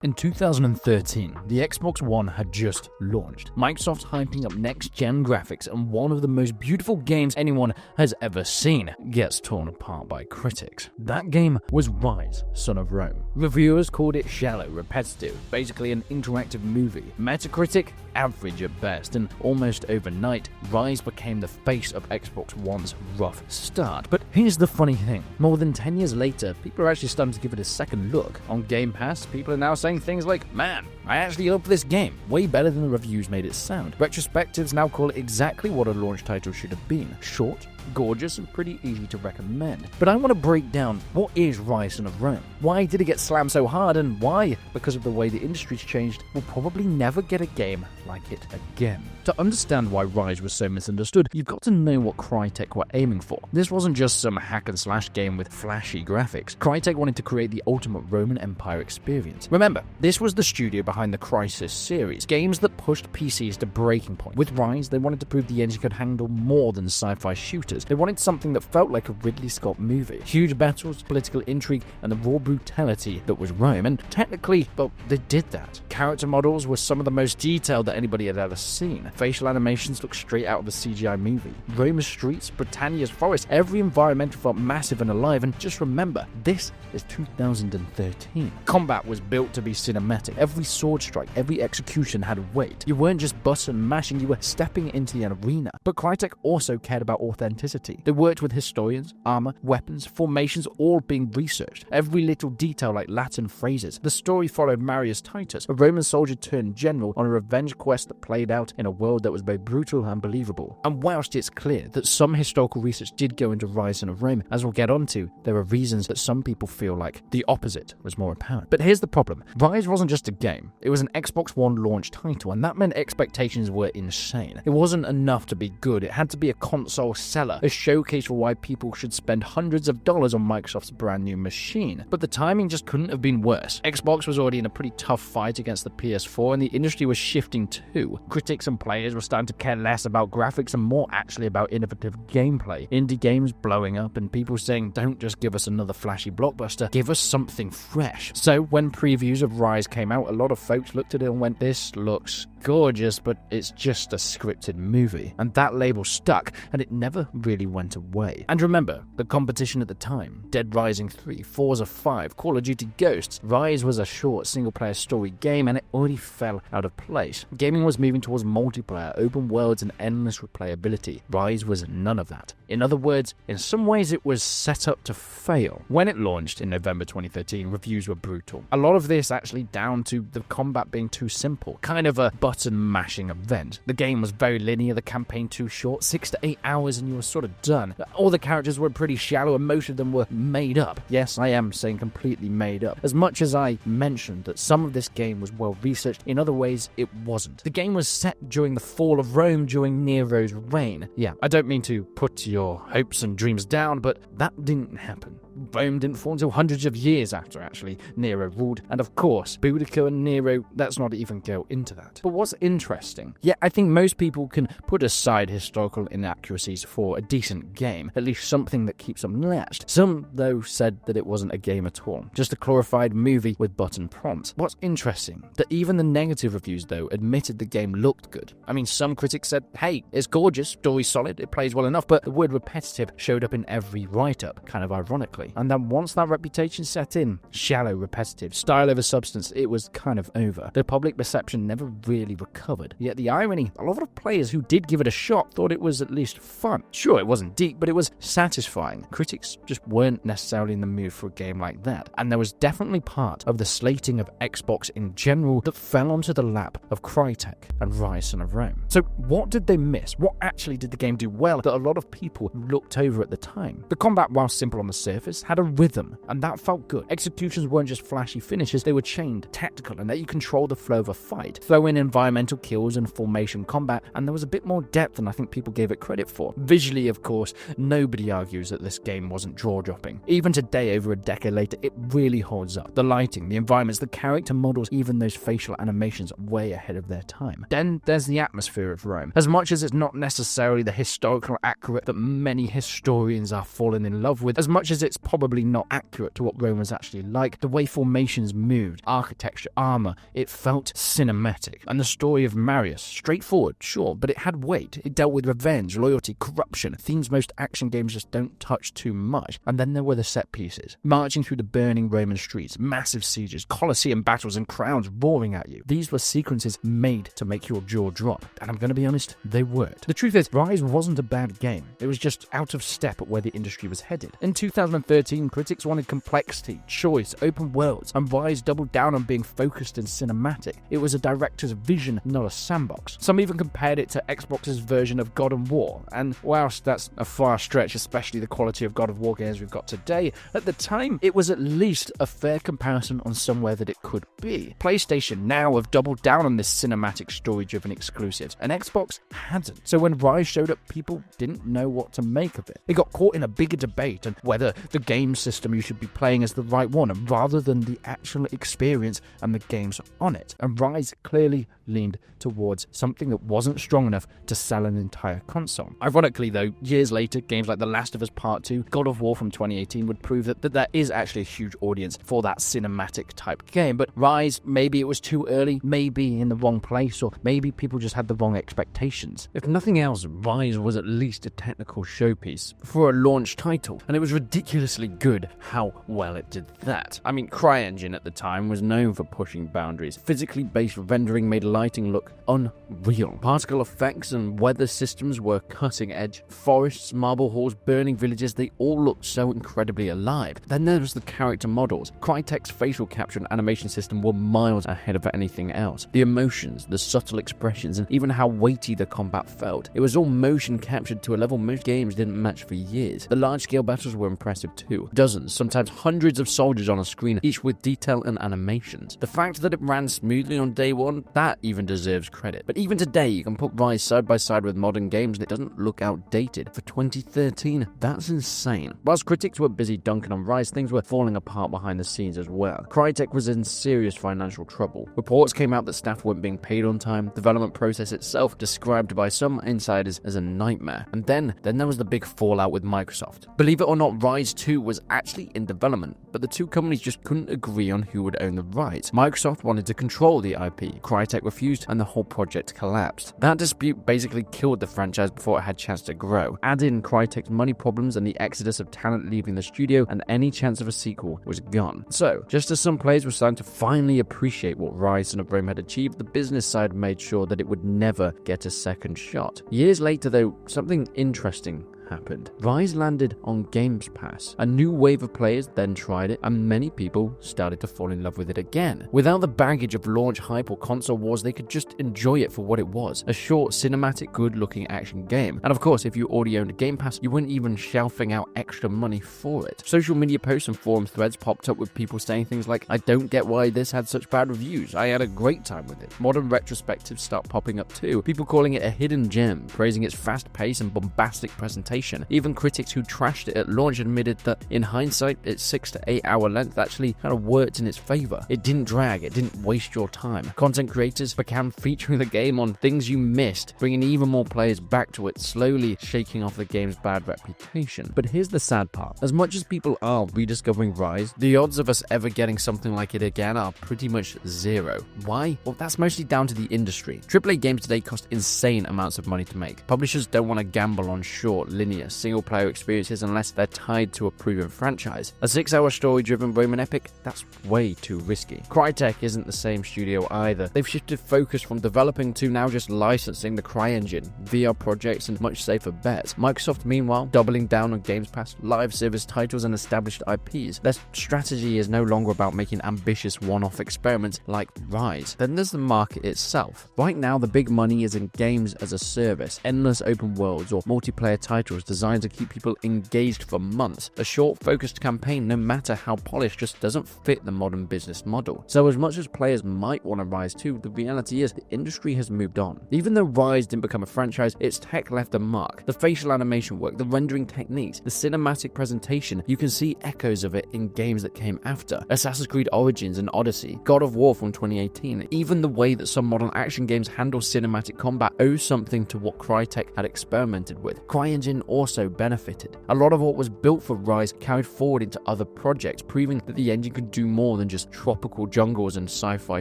In 2013, the Xbox One had just launched. Microsoft hyping up next-gen graphics, and one of the most beautiful games anyone has ever seen gets torn apart by critics. That game was Ryse, Son of Rome. Reviewers called it shallow, repetitive, basically an interactive movie. Metacritic, average at best, and almost overnight, Ryse became the face of Xbox One's rough start. But here's the funny thing, more than 10 years later, people are actually starting to give it a second look. On Game Pass, people are now saying things like, "Man, I actually love this game, way better than the reviews made it sound." Retrospectives now call it exactly what a launch title should have been: short, gorgeous, and pretty easy to recommend. But I want to break down, what is Ryse Son of Rome? Why did it get slammed so hard, and why, because of the way the industry's changed, we'll probably never get a game like it again. To understand why Ryse was so misunderstood, you've got to know what Crytek were aiming for. This wasn't just some hack-and-slash game with flashy graphics. Crytek wanted to create the ultimate Roman Empire experience. Remember, this was the studio behind the Crysis series, games that pushed PCs to breaking point. With Ryse, they wanted to prove the engine could handle more than sci-fi shooters. They wanted something that felt like a Ridley Scott movie. Huge battles, political intrigue, and the raw brutality that was Rome. And technically, well, they did that. Character models were some of the most detailed that anybody had ever seen. Facial animations looked straight out of a CGI movie. Rome's streets, Britannia's forests, every environment felt massive and alive. And just remember, this is 2013. Combat was built to be cinematic. Every sword strike, every execution had weight. You weren't just button mashing, you were stepping into the arena. But Crytek also cared about authenticity. They worked with historians, armor, weapons, formations, all being researched. Every little detail like Latin phrases. The story followed Marius Titus, a Roman soldier turned general on a revenge quest that played out in a world that was both brutal and believable. And whilst it's clear that some historical research did go into Ryse Son of Rome, as we'll get onto, there are reasons that some people feel like the opposite was more apparent. But here's the problem. Ryse wasn't just a game. It was an Xbox One launch title, and that meant expectations were insane. It wasn't enough to be good. It had to be a console seller, a showcase for why people should spend hundreds of dollars on Microsoft's brand new machine. But the timing just couldn't have been worse. Xbox was already in a pretty tough fight against the PS4, and the industry was shifting too. Critics and players were starting to care less about graphics and more actually about innovative gameplay. Indie games blowing up, and people saying, "Don't just give us another flashy blockbuster, give us something fresh." So when previews of Ryse came out, a lot of folks looked at it and went, "This looks gorgeous, but it's just a scripted movie." And that label stuck, and it never really went away. And remember, the competition at the time: Dead Rising 3, Forza 5, Call of Duty Ghosts. Ryse was a short single-player story game, and it already fell out of place. Gaming was moving towards multiplayer, open worlds, and endless replayability. Ryse was none of that. In other words, in some ways it was set up to fail. When it launched in November 2013, reviews were brutal. A lot of this actually down to the combat being too simple, kind of a button-mashing event. The game was very linear, the campaign too short, 6 to 8 hours and you were sort of done. All the characters were pretty shallow and most of them were made up. Yes, I am saying completely made up. As much as I mentioned that some of this game was well researched, in other ways it wasn't. The game was set during the fall of Rome during Nero's reign. Yeah, I don't mean to put your hopes and dreams down, but that didn't happen. Rome didn't fall until hundreds of years after, actually, Nero ruled. And of course, Boudica and Nero, let's not even go into that. But what's interesting, yeah, I think most people can put aside historical inaccuracies for a decent game, at least something that keeps them latched. Some, though, said that it wasn't a game at all, just a glorified movie with button prompts. What's interesting, that even the negative reviews, though, admitted the game looked good. I mean, some critics said, "Hey, it's gorgeous, story's solid, it plays well enough," but the word repetitive showed up in every write-up, kind of ironically. And then once that reputation set in, shallow, repetitive, style over substance, it was kind of over. The public perception never really recovered. Yet the irony, a lot of players who did give it a shot thought it was at least fun. Sure, it wasn't deep, but it was satisfying. Critics just weren't necessarily in the mood for a game like that. And there was definitely part of the slating of Xbox in general that fell onto the lap of Crytek and Ryse Son of Rome. So what did they miss? What actually did the game do well that a lot of people looked over at the time? The combat, while simple on the surface, had a rhythm, and that felt good. Executions weren't just flashy finishes, they were chained, tactical, and let you control the flow of a fight. Throw in environmental kills and formation combat, and there was a bit more depth than I think people gave it credit for. Visually, of course, nobody argues that this game wasn't jaw-dropping. Even today, over a decade later, it really holds up. The lighting, the environments, the character models, even those facial animations, way ahead of their time. Then there's the atmosphere of Rome. As much as it's not necessarily the historical accurate that many historians are falling in love with, as much as it's probably not accurate to what Rome was actually like. The way formations moved, architecture, armor, it felt cinematic. And the story of Marius, straightforward, sure, but it had weight. It dealt with revenge, loyalty, corruption, themes most action games just don't touch too much. And then there were the set pieces, marching through the burning Roman streets, massive sieges, Colosseum battles, and crowds roaring at you. These were sequences made to make your jaw drop, and I'm going to be honest, they worked. The truth is, Ryse wasn't a bad game. It was just out of step at where the industry was headed. In 2013, critics wanted complexity, choice, open worlds, and Ryse doubled down on being focused and cinematic. It was a director's vision, not a sandbox. Some even compared it to Xbox's version of God of War, and whilst that's a far stretch, especially the quality of God of War games we've got today, at the time, it was at least a fair comparison on somewhere that it could be. PlayStation now have doubled down on this cinematic story-driven exclusives, and Xbox hadn't. So when Ryse showed up, people didn't know what to make of it. It got caught in a bigger debate on whether the game system you should be playing is the right one, rather than the actual experience and the games on it. And Ryse clearly leaned towards something that wasn't strong enough to sell an entire console. Ironically though, years later, games like The Last of Us Part 2, God of War from 2018 would prove that there is actually a huge audience for that cinematic type game. But Ryse, maybe it was too early, maybe in the wrong place, or maybe people just had the wrong expectations. If nothing else, Ryse was at least a technical showpiece for a launch title, and it was ridiculously good how well it did that. I mean, CryEngine at the time was known for pushing boundaries. Physically based rendering made lighting look unreal. Particle effects and weather systems were cutting edge. Forests, marble halls, burning villages, they all looked so incredibly alive. Then there was the character models. Crytek's facial capture and animation system were miles ahead of anything else. The emotions, the subtle expressions, and even how weighty the combat felt. It was all motion captured to a level most games didn't match for years. The large-scale battles were impressive too. Dozens, sometimes hundreds of soldiers on a screen, each with detail and animations. The fact that it ran smoothly on day one, that even deserves credit. But even today, you can put Ryse side by side with modern games and it doesn't look outdated. For 2013, that's insane. Whilst critics were busy dunking on Ryse, things were falling apart behind the scenes as well. Crytek was in serious financial trouble. Reports came out that staff weren't being paid on time, development process itself described by some insiders as a nightmare. And then there was the big fallout with Microsoft. Believe it or not, Ryse 2 was actually in development, but the two companies just couldn't agree on who would own the rights. Microsoft wanted to control the IP, Crytek refused, and the whole project collapsed. That dispute basically killed the franchise before it had a chance to grow. Add in Crytek's money problems and the exodus of talent leaving the studio, and any chance of a sequel was gone. So, just as some players were starting to finally appreciate what Ryse and Rome had achieved, the business side made sure that it would never get a second shot. Years later though, something interesting happened. Ryse landed on Games Pass. A new wave of players then tried it, and many people started to fall in love with it again. Without the baggage of launch hype or console wars, they could just enjoy it for what it was. A short, cinematic, good-looking action game. And of course, if you already owned a Game Pass, you weren't even shelving out extra money for it. Social media posts and forum threads popped up with people saying things like, "I don't get why this had such bad reviews. I had a great time with it." Modern retrospectives start popping up too. People calling it a hidden gem, praising its fast pace and bombastic presentation. Even critics who trashed it at launch admitted that in hindsight, its 6 to 8 hour length actually kind of worked in its favor. It didn't drag, it didn't waste your time. Content creators began featuring the game on things you missed, bringing even more players back to it, slowly shaking off the game's bad reputation. But here's the sad part. As much as people are rediscovering Ryse, the odds of us ever getting something like it again are pretty much zero. Why? Well, that's mostly down to the industry. AAA games today cost insane amounts of money to make. Publishers don't want to gamble on short, linear, single-player experiences unless they're tied to a proven franchise. A 6-hour story-driven Roman epic? That's way too risky. Crytek isn't the same studio either. They've shifted focus from developing to now just licensing the CryEngine, VR projects, and much safer bets. Microsoft, meanwhile, doubling down on Games Pass, live service titles, and established IPs. Their strategy is no longer about making ambitious one-off experiments like Ryse. Then there's the market itself. Right now, the big money is in games as a service, endless open worlds, or multiplayer titles designed to keep people engaged for months. A short, focused campaign, no matter how polished, just doesn't fit the modern business model. So as much as players might want to Ryse 2, the reality is the industry has moved on. Even though Ryse didn't become a franchise, its tech left a mark. The facial animation work, the rendering techniques, the cinematic presentation, you can see echoes of it in games that came after. Assassin's Creed Origins and Odyssey, God of War from 2018, even the way that some modern action games handle cinematic combat owes something to what Crytek had experimented with. CryEngine engine also benefited. A lot of what was built for Ryse carried forward into other projects, proving that the engine could do more than just tropical jungles and sci-fi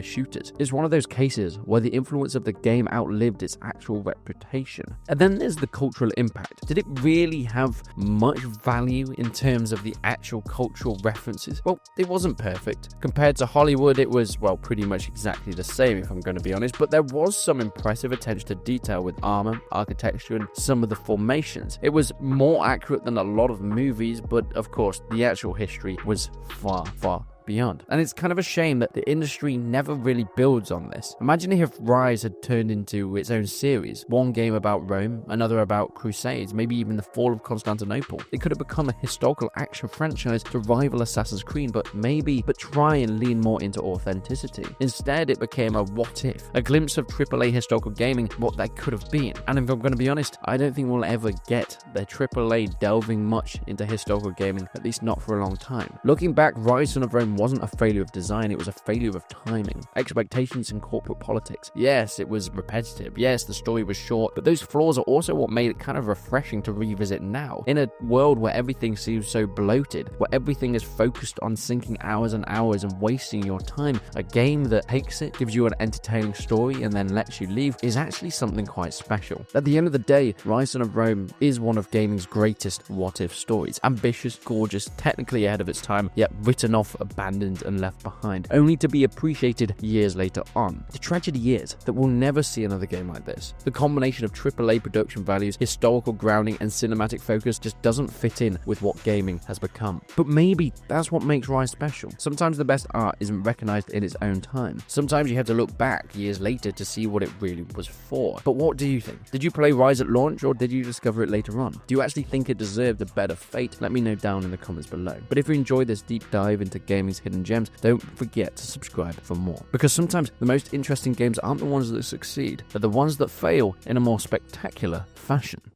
shooters. It's one of those cases where the influence of the game outlived its actual reputation. And then there's the cultural impact. Did it really have much value in terms of the actual cultural references? Well, it wasn't perfect. Compared to Hollywood, it was, well, pretty much exactly the same, if I'm going to be honest, but there was some impressive attention to detail with armor, architecture, and some of the formations. It was more accurate than a lot of movies, but of course, the actual history was far, far beyond. And it's kind of a shame that the industry never really builds on this. Imagine if Ryse had turned into its own series. One game about Rome, another about Crusades, maybe even the fall of Constantinople. It could have become a historical action franchise to rival Assassin's Creed, but try and lean more into authenticity. Instead, it became a what if, a glimpse of AAA historical gaming, what that could have been. And if I'm going to be honest, I don't think we'll ever get the AAA delving much into historical gaming, at least not for a long time. Looking back, Ryse Son of Rome wasn't a failure of design, it was a failure of timing. Expectations in corporate politics. Yes, it was repetitive. Yes, the story was short, but those flaws are also what made it kind of refreshing to revisit now. In a world where everything seems so bloated, where everything is focused on sinking hours and hours and wasting your time, a game that takes it, gives you an entertaining story, and then lets you leave is actually something quite special. At the end of the day, Ryse Son of Rome is one of gaming's greatest what-if stories. Ambitious, gorgeous, technically ahead of its time, yet written off, abandoned, and left behind, only to be appreciated years later on. The tragedy is that we'll never see another game like this. The combination of AAA production values, historical grounding, and cinematic focus just doesn't fit in with what gaming has become. But maybe that's what makes Ryse special. Sometimes the best art isn't recognized in its own time. Sometimes you have to look back years later to see what it really was for. But what do you think? Did you play Ryse at launch, or did you discover it later on? Do you actually think it deserved a better fate? Let me know down in the comments below. But if you enjoyed this deep dive into gaming's hidden gems, don't forget to subscribe for more. Because sometimes the most interesting games aren't the ones that succeed, but the ones that fail in a more spectacular fashion.